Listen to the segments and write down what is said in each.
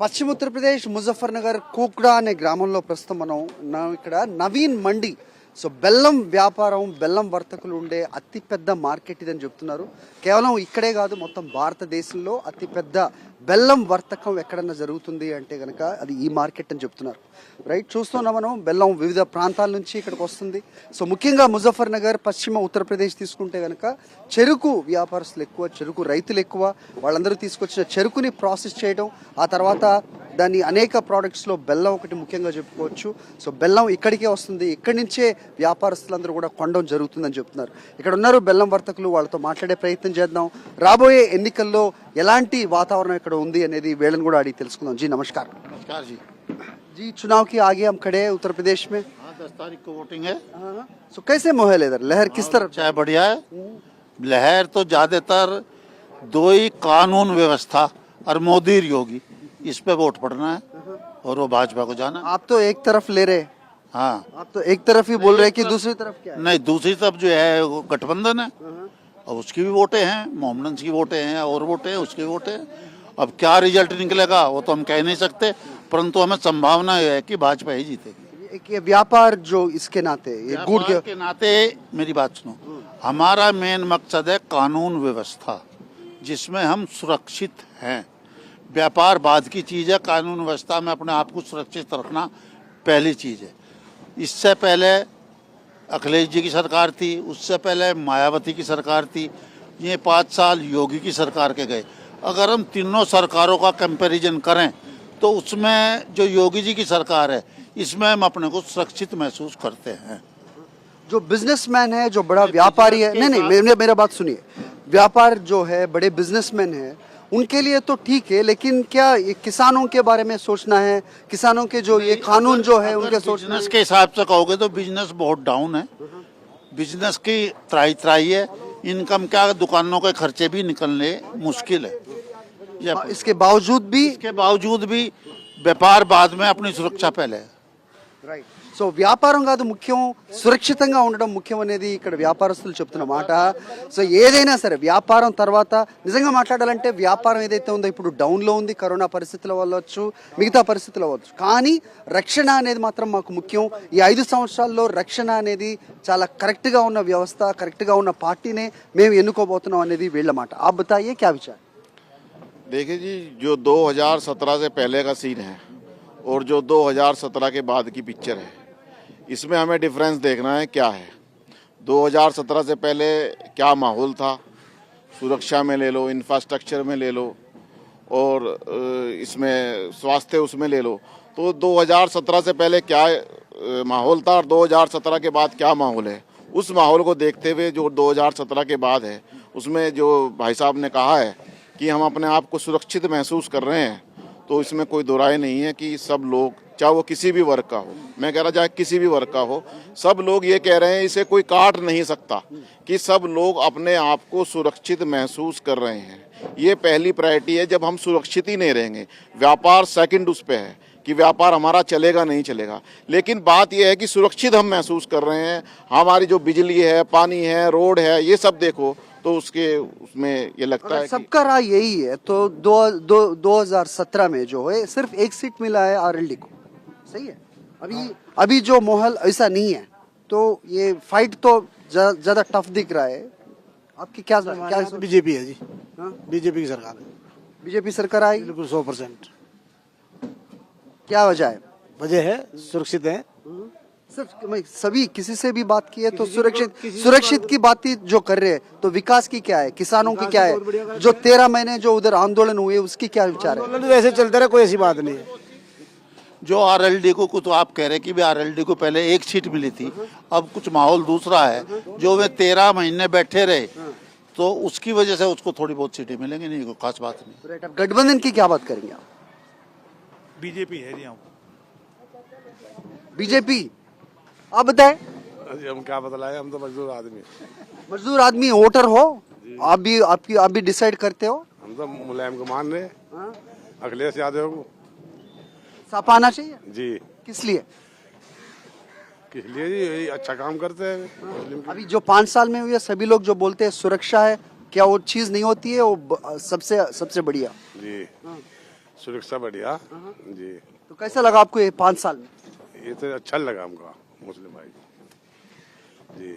పశ్చిమ ఉత్తరప్రదేశ్ ముజఫర్ నగర్ కూక్డా అనే గ్రామంలో ప్రస్తుతం మనం ఇక్కడ నవీన్ మండి సో బెల్లం వ్యాపారం బెల్లం వర్తకులు ఉండే అతిపెద్ద మార్కెట్ ఇదని చెప్తున్నారు. కేవలం ఇక్కడే కాదు మొత్తం భారతదేశంలో అతిపెద్ద బెల్లం వర్తకం ఎక్కడన్నా జరుగుతుంది అంటే కనుక అది ఈ మార్కెట్ అని చెప్తున్నారు. రైట్, చూస్తున్నాం మనం బెల్లం వివిధ ప్రాంతాల నుంచి ఇక్కడికి వస్తుంది. సో ముఖ్యంగా ముజఫర్ నగర్ పశ్చిమ ఉత్తరప్రదేశ్ తీసుకుంటే కనుక చెరుకు వ్యాపారస్తులు ఎక్కువ, చెరుకు రైతులు ఎక్కువ. వాళ్ళందరూ తీసుకొచ్చిన చెరుకుని ప్రాసెస్ చేయడం, ఆ తర్వాత దాన్ని అనేక ప్రోడక్ట్స్లో బెల్లం ఒకటి ముఖ్యంగా చెప్పుకోవచ్చు. సో బెల్లం ఇక్కడికే వస్తుంది, ఇక్కడి నుంచే వ్యాపారస్తులందరూ కూడా కొనడం జరుగుతుందని చెప్తున్నారు. ఇక్కడ ఉన్నారు బెల్లం వర్తకులు, వాళ్ళతో మాట్లాడే ప్రయత్నం చేద్దాం. రాబోయే ఎన్నికల్లో ఎలాంటి వాతావరణం ఇక్కడ ఉంది అనేది వీళ్ళని కూడా అడిగి తెలుసుకుందాం. జీ నమస్कार. नमस्कार जी। जी चुनाव के आगे हम खड़े हैं उत्तर प्रदेश में. 10 तारीख को वोटिंग है। सो कैसे माहौल है इधर, लहर किस तरफ? चाहे बढ़िया है। लहर तो ज्यादातर दो ही, कानून व्यवस्था और मोदी और योगी, इस पे वोट पड़ना है और वो भाजपा को जाना। आप तो एक तरफ ले रहे, हाँ, आप तो एक तरफ ही बोल रहे कि दूसरी तरफ क्या है? नहीं, दूसरी तरफ जो है वो गठबंधन है और उसकी भी वोटें हैं, मोहम्मदन की वोटें हैं और वोटें हैं, उसकी वोटें हैं। अब क्या रिजल्ट निकलेगा वो तो हम कह नहीं सकते, परंतु हमें संभावना है कि भाजपा ही जीतेगी। एक ये व्यापार जो इसके नाते ये गुड़ के नाते मेरी बात सुनो, हमारा मेन मकसद है कानून व्यवस्था जिसमें हम सुरक्षित हैं। व्यापार बाद की चीज है, कानून व्यवस्था में अपने आप को सुरक्षित रखना पहली चीज है। इससे पहले अखिलेश जी की सरकार थी, उससे पहले मायावती की सरकार थी, ये 5 साल योगी की सरकार के गए। अगर हम तीनों सरकारों का कंपैरिजन करें तो उसमें जो योगी जी की सरकार है इसमें हम अपने को सुरक्षित महसूस करते हैं। जो बिजनेसमैन है, जो बड़ा व्यापारी है, नहीं मेरा बात सुनिए, व्यापार जो है बड़े बिजनेसमैन है उनके लिए तो ठीक है, लेकिन क्या ये किसानों के बारे में सोचना है? किसानों के जो ये कानून जो है उनके सोचना बिजनेस के हिसाब से कहोगे तो बिजनेस बहुत डाउन है, बिजनेस की त्राही है, इनकम क्या, दुकानों के खर्चे भी निकलने मुश्किल है। इसके बावजूद भी व्यापार बाद में, अपनी सुरक्षा पहले है। రైట్, సో వ్యాపారం కాదు ముఖ్యం, సురక్షితంగా ఉండడం ముఖ్యం అనేది ఇక్కడ వ్యాపారస్తులు చెప్తున్న మాట. సో ఏదైనా సరే వ్యాపారం తర్వాత నిజంగా మాట్లాడాలంటే వ్యాపారం ఏదైతే ఉందో ఇప్పుడు డౌన్లో ఉంది, కరోనా పరిస్థితుల వల్ల వచ్చు, మిగతా పరిస్థితుల అవ్వచ్చు, కానీ రక్షణ అనేది మాత్రం మాకు ముఖ్యం. ఈ 5 సంవత్సరాల్లో రక్షణ అనేది చాలా కరెక్ట్గా ఉన్న వ్యవస్థ, కరెక్ట్గా ఉన్న పార్టీనే మేము ఎన్నుకోబోతున్నాం అనేది వీళ్ళ మాట. ఆ బతాయే క్యా విచార్? देखिए जी, जो 2017 से पहले का सीन है और जो 2017 के बाद की पिक्चर है, इसमें हमें डिफरेंस देखना है क्या है। 2017 से पहले क्या माहौल था, सुरक्षा में ले लो, इंफ्रास्ट्रक्चर में ले लो और इसमें स्वास्थ्य उसमें ले लो, तो 2017 से पहले क्या माहौल था और 2017 के बाद क्या माहौल है, उस माहौल को देखते हुए जो 2017 के बाद है उसमें जो भाई साहब ने कहा है कि हम अपने आप को सुरक्षित महसूस कर रहे हैं, तो इसमें कोई दो राय नहीं है कि सब लोग, चाहे वो किसी भी वर्ग का हो, मैं कह रहा चाहे किसी भी वर्ग का हो, सब लोग ये कह रहे हैं, इसे कोई काट नहीं सकता कि सब लोग अपने आप को सुरक्षित महसूस कर रहे हैं। ये पहली प्रायोरिटी है। जब हम सुरक्षित ही नहीं रहेंगे, व्यापार सेकंड उस पे है कि व्यापार हमारा चलेगा नहीं चलेगा, लेकिन बात यह है कि सुरक्षित हम महसूस कर रहे हैं। हमारी जो बिजली है, पानी है, रोड है, ये सब देखो तो उसमें ये लगता है सबका राय यही है। तो 2017 में जो है सिर्फ एक सीट मिला है आरएलडी को, सही है। अभी जो माहौल ऐसा नहीं है, तो ये फाइट तो ज्यादा टफ दिख रहा है। आपकी क्या बीजेपी है जी, बीजेपी की सरकार है, बीजेपी सरकार आएगी बिल्कुल 100%। क्या वजह है? वजह है सुरक्षित है। सिर्फ सभी किसी से भी बात की है तो सुरक्षित की बात ही जो कर रहे हैं, तो विकास की क्या है, किसानों की क्या है? जो 13 महीने जो उधर आंदोलन हुए उसकी क्या विचार है? ऐसे चलते रहे, कोई ऐसी बात नहीं है। जो आरएलडी को तो आप कह रहे कि भी आरएलडी को पहले एक सीट मिली थी, अब कुछ माहौल दूसरा है, जो वे 13 महीने बैठे रहे तो उसकी वजह से उसको थोड़ी बहुत सीटें मिलेंगी, नहीं कोई खास बात नहीं। गठबंधन की क्या बात करेंगे आप? बीजेपी है जी, बीजेपी। आप बताए, हम क्या बतलाए, हम तो मजदूर आदमी वोटर हो आप भी डिसाइड करते हो? हम तो मुलायम को मान रहे, अखिलेश यादव को सपा आना चाहिए जी। किस लिए? किस लिए जी, यही अच्छा काम करते हैं। अभी जो 5 साल में हुए सभी लोग जो बोलते हैं सुरक्षा है, क्या वो चीज नहीं होती है? वो सबसे बढ़िया जी। सुरक्षा बढ़िया जी। तो कैसा लगा आपको ये 5 साल में? ये तो अच्छा लगा हमको मुस्लिम भाई जी।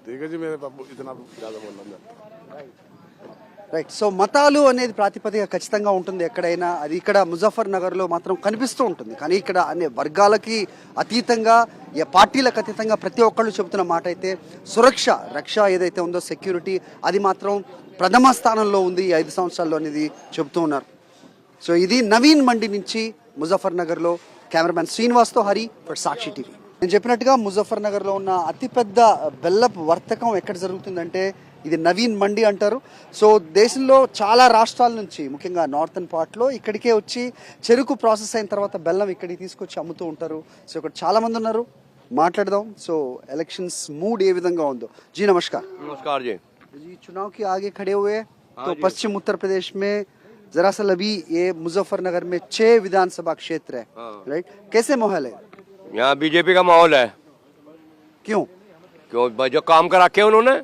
ठीक है जी, मेरे बाबू इतना ज्यादा बोलना రైట్. సో మతాలు అనేది ప్రాతిపదిక ఖచ్చితంగా ఉంటుంది ఎక్కడైనా. అది ఇక్కడ ముజఫర్ నగర్లో మాత్రం కనిపిస్తూ ఉంటుంది. కానీ ఇక్కడ అనే వర్గాలకి అతీతంగా, ఏ పార్టీలకు అతీతంగా ప్రతి ఒక్కళ్ళు చెబుతున్న మాట అయితే రక్ష ఏదైతే ఉందో, సెక్యూరిటీ, అది మాత్రం ప్రథమ స్థానంలో ఉంది ఈ 5 సంవత్సరాల్లో అనేది చెబుతూ ఉన్నారు. సో ఇది నవీన్ మండి నుంచి ముజఫర్ నగర్లో కెమెరామ్యాన్ శ్రీనివాస్తో హరి ఫర్ సాక్షి టీవీ. నేను చెప్పినట్టుగా ముజఫర్ నగర్లో ఉన్న అతిపెద్ద బెల్లపు వర్తకం ఎక్కడ జరుగుతుందంటే ఇది నవీన్ మండి అంటారు. సో దేశంలో చాలా రాష్ట్రాల నుంచి, ముఖ్యంగా నార్థన్ పార్ట్లో ఇక్కడికే వచ్చి చెరుకు ప్రాసెస్ అయిన తర్వాత బెల్లం ఇక్కడికి తీసుకొచ్చి అమ్ముతూ ఉంటారు. సో ఇక్కడ చాలా మంది ఉన్నారు, మాట్లాడదాం. సో ఎలక్షన్స్ మూడ్ ఏ విధంగా ఉందో. జీ నమస్कार. नमस्कार जी। जी चुनाव के आगे खड़े हुए तो पश्चिम उत्तर प्रदेश में दरअसल अभी ये मुजफ्फरनगर में 6 विधानसभा क्षेत्र है, राइट? कैसे माहौल है? यहाँ बीजेपी का माहौल है। क्यों? क्यों? जो काम करा के उन्होंने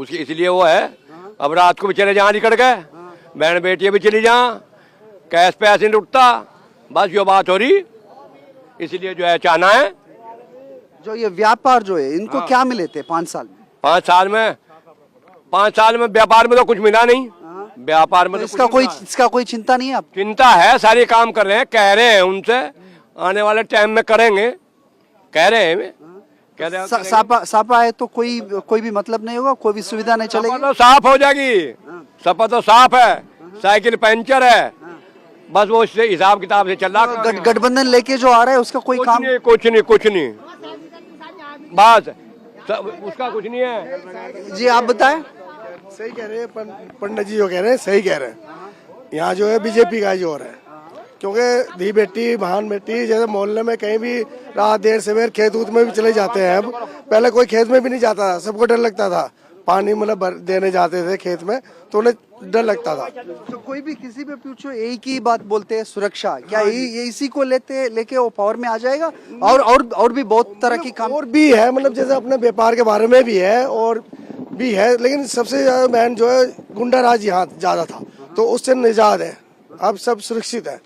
उसकी इसलिए वो है। अब रात को भी चले जहाँ निकल गए, बहन बेटियां भी चली जहाँ, कैश पे ऐसे नहीं उठता, बस ये बात हो रही। इसलिए जो है चाहना है। जो ये व्यापार जो है इनको क्या मिले थे 5 साल में? 5 साल में व्यापार में तो कुछ मिला नहीं। व्यापार में तो तो इसका कोई चिंता नहीं है आप? चिंता है, सारे काम कर रहे हैं, कह रहे हैं उनसे आने वाले टाइम में करेंगे, कह रहे हैं। कह रहे हैं सापा आए तो कोई भी मतलब नहीं होगा, कोई भी सुविधा नहीं चलेगी? तो साफ हो जाएगी। सपा तो साफ है, साइकिल पंचर है, बस वो इससे हिसाब किताब से चल रहा। गठबंधन लेके जो आ रहा है उसका कोई काम? कुछ नहीं बस उसका कुछ नहीं है। जी आप बताएं. सही कह रहे हैं पंडित जी, जो कह रहे हैं सही कह रहे हैं। यहाँ जो है बीजेपी का जोर है, क्योंकि धी बेटी बहन बेटी जैसे मोहल्ले में कहीं भी रात देर सवेर खेत उत में भी चले जाते हैं। अब पहले कोई खेत में भी नहीं जाता था, सबको डर लगता था। पानी मतलब देने जाते थे खेत में तो उन्हें डर लगता था। तो कोई भी किसी पे पूछो एक ही बात बोलते हैं, सुरक्षा. क्या ये इसी को लेके वो पावर में आ जाएगा? और भी बहुत तरह की काम और भी है, मतलब जैसे अपने व्यापार के बारे में भी है और भी है, लेकिन सबसे ज्यादा मैन जो है गुंडा राज यहाँ ज्यादा था, तो उससे निजात है। अब सब सुरक्षित है,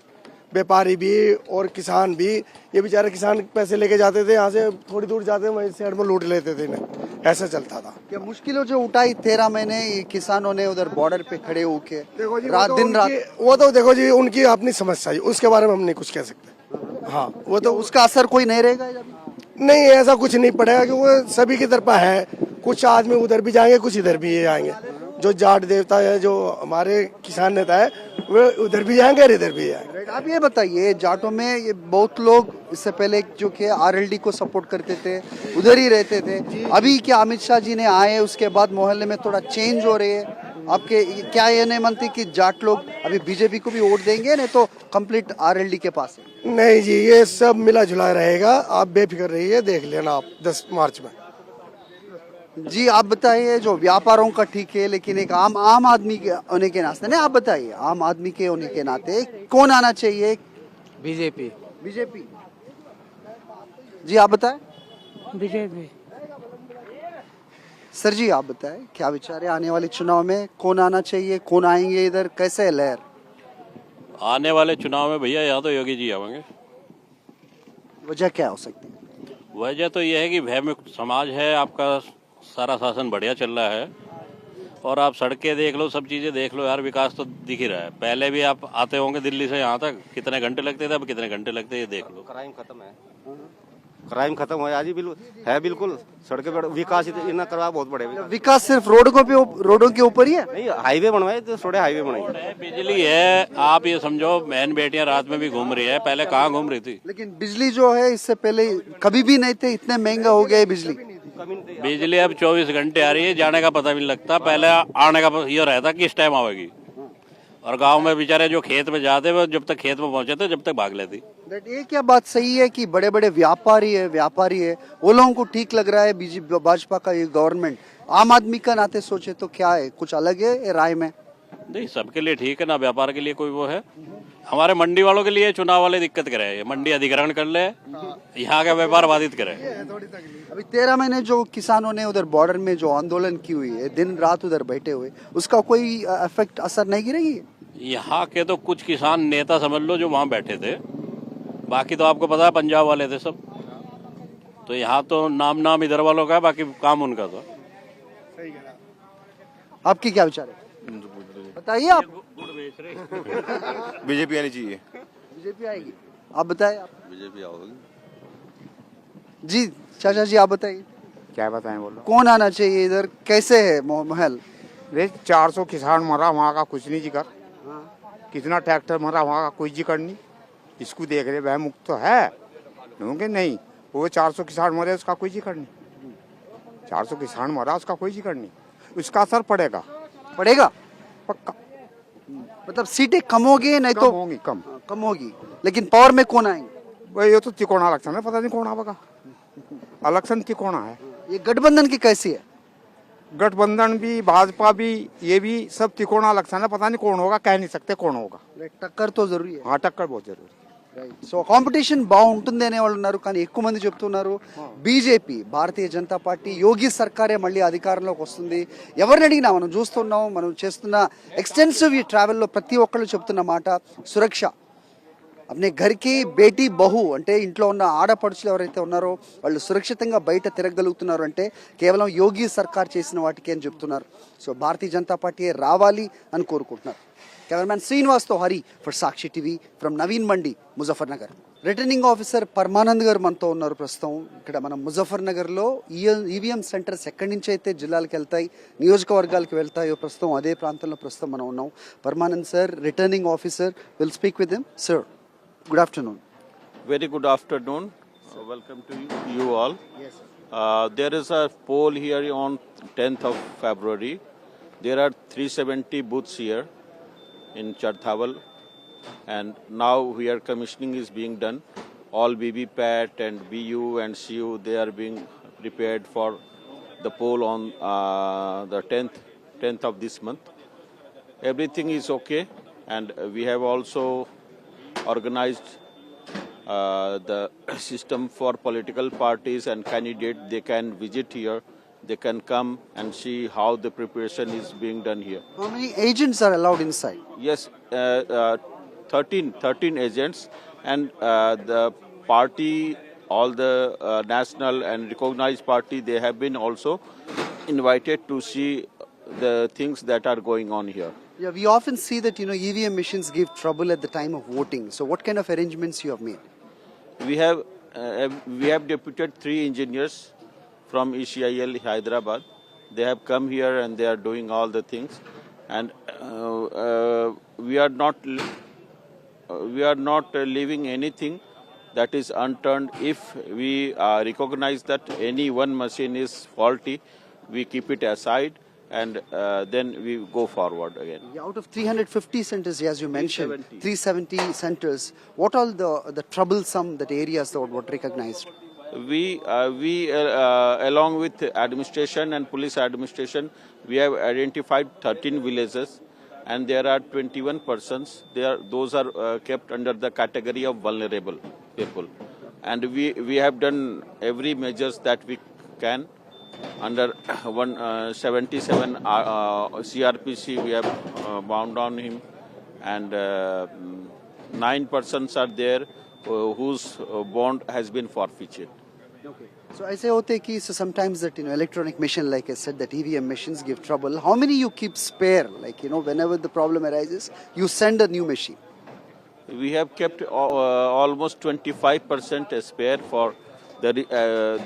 व्यापारी भी और किसान भी। ये बेचारे किसान पैसे लेके जाते थे, यहाँ से थोड़ी दूर जाते थे, वहीं साइड में लूट लेते थे इन्हें, ऐसा चलता था। क्या मुश्किलों जो उठाई 13 महीने ये किसानों ने उधर बॉर्डर पे खड़े होके देखो जी, रात दिन रात, वो तो देखो जी उनकी अपनी समस्या है, उसके बारे में हम नहीं कुछ कह सकते। हाँ वो तो उसका असर कोई नहीं रहेगा अभी? नहीं, ऐसा कुछ नहीं पड़ेगा, क्योंकि सभी की तरफा है। कुछ आदमी उधर भी जाएंगे, कुछ इधर भी जाएंगे। जो जाट देवता है, जो हमारे किसान नेता है, वो उधर भी जाएंगे और इधर भी जाएंगे। आप ये बताइए, जाटों में ये बहुत लोग इससे पहले जो कि आरएलडी को सपोर्ट करते थे, उधर ही रहते थे. अभी क्या अमित शाह जी ने आए उसके बाद मोहल्ले में थोड़ा चेंज हो रही है? आपके क्या ये नहीं मानते कि जाट लोग अभी बीजेपी को भी वोट देंगे, नहीं तो कंप्लीट आरएलडी के पास है? नहीं जी, ये सब मिला जुला रहेगा, आप बेफिक्र रहिए, देख लेना आप 10 मार्च में। जी आप बताइए, जो व्यापारों का ठीक है, लेकिन एक आम आदमी के होने के नाते, नहीं आप बताइए, आम आदमी के होने के नाते कौन आना चाहिए? बीजेपी। बीजेपी. जी आप बताएं. बीजेपी। सर जी आप बताएं, क्या विचार है आने वाले चुनाव में कौन आना चाहिए, कौन आएंगे इधर, कैसे है लहर? आने वाले चुनाव में भैया यहाँ तो योगी जी आवेंगे। वजह क्या हो सकती है? वजह तो यह है कि भयमुक्त समाज है, आपका सारा शासन बढ़िया चल रहा है, और आप सड़कें देख लो, सब चीज़ें देख लो यार, विकास तो दिख ही रहा है। पहले भी आप आते होंगे दिल्ली से यहाँ तक, कितने घंटे लगते थे, अब कितने घंटे लगते हैं ये देख लो। क्राइम खत्म है, क्राइम खत्म हो जी, बिल्कुल है, बिल्कुल सड़कें पर विकास इतना करवा बहुत बड़े विकास सिर्फ रोडों के ऊपर ही है? नहीं, हाईवे बनवाए तो थोड़े हाईवे बनाए। बिजली है, आप ये समझो बहन बेटियां रात में भी घूम रही है, पहले कहाँ घूम रही थी? लेकिन बिजली जो है इससे पहले कभी भी नहीं थे, इतने महंगा हो गया है बिजली. बिजली अब 24 घंटे आ रही है, जाने का पता भी नहीं लगता। पहले आने का ये रहता किस टाइम आवेगी, और गांव में बेचारे जो खेत में जाते वो जब तक खेत में पहुंचे थे जब तक भाग लेती। ये क्या बात सही है कि बड़े बड़े व्यापारी है वो लोगों को ठीक लग रहा है बीजेपी भाजपा का ये गवर्नमेंट? आम आदमी का नाते सोचे तो क्या है, कुछ अलग है राय में? नहीं, सबके लिए ठीक है ना, व्यापार के लिए कोई वो है। हमारे मंडी वालों के लिए चुनाव वाले दिक्कत करे, मंडी अधिग्रहण कर ले, यहाँ का व्यापार बाधित करे। अभी 13 महीने जो किसानों ने उधर बॉर्डर में जो आंदोलन की हुई है, दिन रात उधर बैठे हुए, उसका कोई इफेक्ट असर नहीं गिरेगी? यहाँ के तो कुछ किसान नेता समझ लो जो वहाँ बैठे थे, बाकी तो आपको पता है पंजाब वाले थे सब। तो यहाँ तो नाम इधर वालों का है, बाकी काम उनका था। आपकी क्या विचार है, बताइए आप। बीजेपी आनी चाहिए। बीजेपी आएगी, आप बताइए। आप बीजेपी आओगी। जी चाचा जी आप बताइए, क्या बताएं बोलो। कौन आना चाहिए इधर, कैसे है महल? रे 400 किसान मरा वहाँ का कुछ नहीं जिक्र, कितना ट्रैक्टर मरा वहाँ का कोई जिक्र नहीं। इसको देख रहे वह मुक्त तो है क्योंकि नहीं, वो 400 किसान मरे उसका कोई जिक्र नहीं। 400 किसान मरा उसका कोई जिक्र नहीं, उसका असर पड़ेगा पड़ेगा। पक्का। मतलब सीटें कम होगी, नहीं कम तो होंगी, कम। कम होगी, लेकिन पावर में कौन आएंगे? भाई ये तो तिकोना इलेक्शन है, पता नहीं कौन आएगा। इलेक्शन तिकोना है। ये गठबंधन की कैसी है? गठबंधन भी, भाजपा भी, ये भी सब तिकोना इलेक्शन है, पता नहीं कौन होगा, कह नहीं सकते कौन होगा। टक्कर तो जरूरी है। हाँ टक्कर बहुत जरूरी। సో కాంపిటీషన్ బాగుంటుంది అనే వాళ్ళు ఉన్నారు, కానీ ఎక్కువ మంది చెప్తున్నారు బీజేపీ భారతీయ జనతా పార్టీ యోగి సర్కారే మళ్ళీ అధికారంలోకి వస్తుంది. ఎవరిని అడిగినా మనం చూస్తున్నాం, మనం చేస్తున్న ఎక్స్టెన్సివ్ ఈ ట్రావెల్లో ప్రతి ఒక్కళ్ళు చెప్తున్న మాట సురక్ష. అప్నే ఘర్కి బేటీ బహు అంటే ఇంట్లో ఉన్న ఆడపడుచులు ఎవరైతే ఉన్నారో వాళ్ళు సురక్షితంగా బయట తిరగలుగుతున్నారు అంటే కేవలం యోగి సర్కార్ చేసిన వాటికి అని చెప్తున్నారు. సో భారతీయ జనతా పార్టీ రావాలి అని కోరుకుంటున్నారు. కెమెరామ్యాన్ శ్రీనివాస్తో Hari for Sakshi TV from Naveen Mandi, Muzaffarnagar. Returning officer Paramanand గారు మనతో ఉన్నారు ప్రస్తుతం. ఇక్కడ మనం ముజఫర్ నగర్లో ఈవీఎం సెంటర్స్ ఎక్కడి నుంచి అయితే జిల్లాలకు వెళ్తాయి, నియోజకవర్గాలకు వెళ్తాయో ప్రస్తుతం అదే ప్రాంతంలో ప్రస్తుతం మనం ఉన్నాం. Paramanand sir, returning officer, will speak with him. Sir, good afternoon. Very good afternoon. Welcome to you all. There is a poll here on 10th of February. There are 370 booths here in Charthawal, and now here commissioning is being done. All BBPAT and BU and CU, they are being prepared for the poll on the 10th of this month. Everything is okay, and we have also organized the system for political parties and candidates. They can visit here, they can come and see how the preparation is being done here. How many agents are allowed inside? Yes, 13 agents, and the party, all the national and recognized party, they have been also invited to see the things that are going on here. Yeah, we often see that EVM machines give trouble at the time of voting. So what kind of arrangements you have made? We have deputed 3 engineers from ECIL Hyderabad. They have come here and they are doing all the things, and we are not leaving anything that is unturned. If we recognize that any one machine is faulty, we keep it aside, and then we go forward again. Yeah, out of 350 centers, as you mentioned, 370 centers, what are the troublesome areas that were recognized? We along with administration and police administration, we have identified 13 villages, and there are 21 persons. Those are kept under the category of vulnerable people, and we have done every measures that we can. Under 177 CRPC, we have bound on him, and 9 persons are there whose bond has been forfeited. Okay. So I say, so sometimes that electronic machine, like I said, that EVM machines give trouble. How many you keep spare? Like whenever the problem arises, you send a new machine. We have kept almost 25% spare for the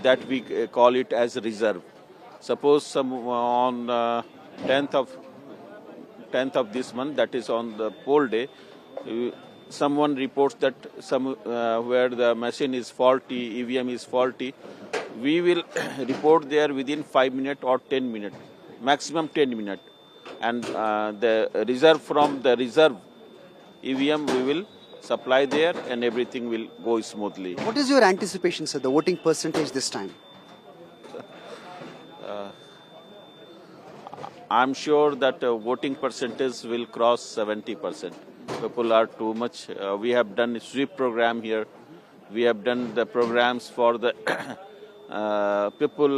that we call it as reserve. Suppose on 10th of this month, that is on the poll day, someone reports that where the machine is faulty, EVM is faulty, we will report there within 5 minutes or 10 minutes, maximum 10 minutes, and the reserve from the reserve EVM we will supply there, and everything will go smoothly. What is your anticipation, sir, the voting percentage this time? I'm sure that voting percentage will cross 70%. People are too much. We have done a sweep program here. We have done the programs for the people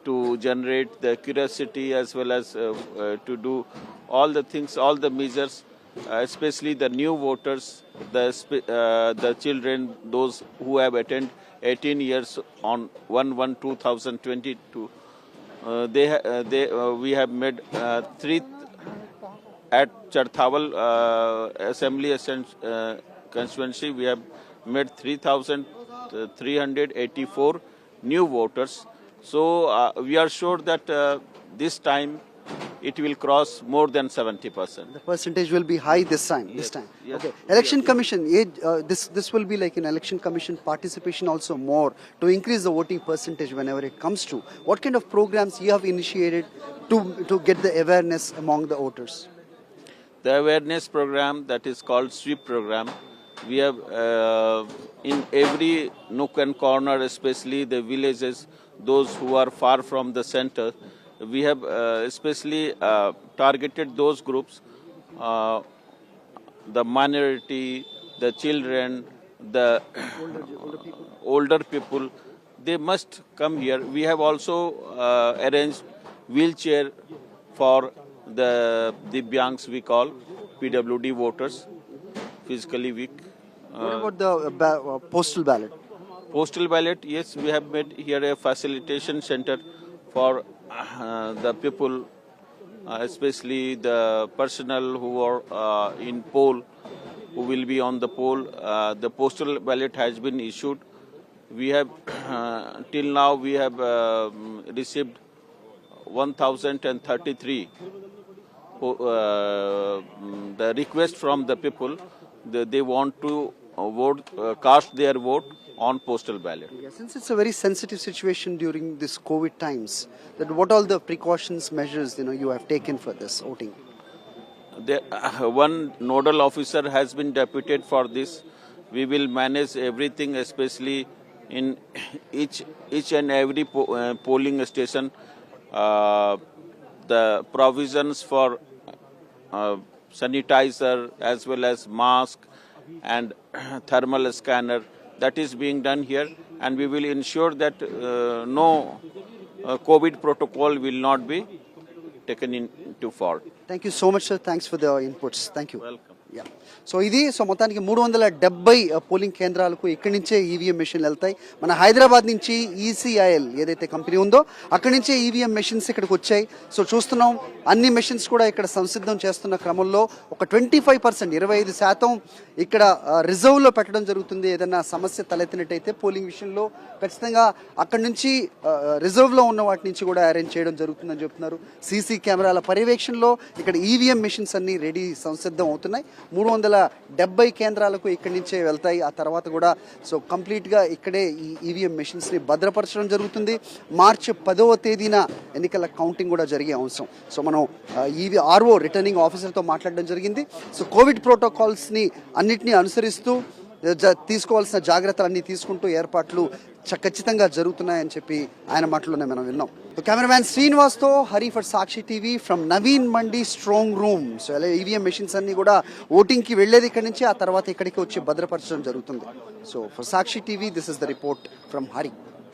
to generate the curiosity, as well as to do all the things, all the measures. especially the new voters, the children, those who have attained 18 years on 1/1/2022. We have made three at Charthawal Assembly constituency. We have made 3,384 new voters. So we are sure that this time it will cross more than 70%. The percentage will be high this time. Yes. Okay. Election Commission. This will be like an election commission participation also more to increase the voting percentage whenever it comes to. What kind of programs you have initiated to get the awareness among the voters? The awareness program that is called SWEEP program, we have in every nook and corner, especially the villages, those who are far from the center, we have especially targeted those groups, the minority, the children, the older people. They must come here. We have also arranged wheelchair for the Dibyangs, we call PWD voters, physically weak. What about the postal ballot? Postal ballot, yes, we have made here a facilitation center for the people, especially the personnel who are in poll, who will be on the poll. The postal ballot has been issued. We have, till now, we have received 1,033 the request from the people. They want to vote, cast their vote on postal ballot. Yeah, since it's a very sensitive situation during this COVID times, that what all the precautions measures you have taken for this voting? One nodal officer has been deputed for this. We will manage everything, especially in each and every polling station. The provisions for sanitizer as well as mask and thermal scanner, that is being done here, and we will ensure that no COVID protocol will not be taken into fault. Thank you so much, sir. Thanks for the inputs. Thank you. Welcome. Yeah. So మొత్తానికి 370 polling కేంద్రాలకు ఇక్కడి నుంచే EVM మెషిన్లు వెళ్తాయి. మన హైదరాబాద్ నుంచి ECIL ఏదైతే company ఉందో అక్కడి నుంచే ఈవీఎం మెషిన్స్ ఇక్కడికి వచ్చాయి. సో చూస్తున్నాం అన్ని మెషిన్స్ కూడా ఇక్కడ సంసిద్ధం చేస్తున్న క్రమంలో ఒక 25%, 25% ఇక్కడ రిజర్వ్లో పెట్టడం జరుగుతుంది. ఏదైనా సమస్య తలెత్తినట్టయితే పోలింగ్ విషయంలో ఖచ్చితంగా అక్కడి నుంచి రిజర్వ్లో ఉన్న వాటి నుంచి కూడా అరేంజ్ చేయడం జరుగుతుందని చెప్తున్నారు. సీసీ కెమెరాల పర్యవేక్షణలో ఇక్కడ ఈవీఎం మెషిన్స్ అన్ని రెడీ సంసిద్ధం అవుతున్నాయి. 370 కేంద్రాలకు ఇక్కడి నుంచే వెళ్తాయి. ఆ తర్వాత కూడా సో కంప్లీట్గా ఇక్కడే ఈ ఈవీఎం మెషిన్స్ని భద్రపరచడం జరుగుతుంది. మార్చి 10వ తేదీన ఎన్నికల కౌంటింగ్ కూడా జరిగే అంశం. సో మనం ఆర్ఓ రిటర్నింగ్ ఆఫీసర్తో మాట్లాడడం జరిగింది. సో కోవిడ్ ప్రోటోకాల్స్ని అన్నిటినీ అనుసరిస్తూ తీసుకోవాల్సిన జాగ్రత్తలన్నీ తీసుకుంటూ ఏర్పాట్లు ఖచ్చితంగా జరుగుతున్నాయని చెప్పి ఆయన మాటలోనే మనం విన్నాం. కెమెరామ్యాన్ శ్రీనివాస్తో Hari for Sakshi TV from Naveen Mandi strong room. So ఇలా ఈవీఎం మెషిన్స్ అన్ని కూడా ఓటింగ్కి వెళ్ళేది ఇక్కడి నుంచి, ఆ తర్వాత ఇక్కడికి వచ్చి భద్రపరచడం జరుగుతుంది. So for Sakshi TV this is the report from Hari.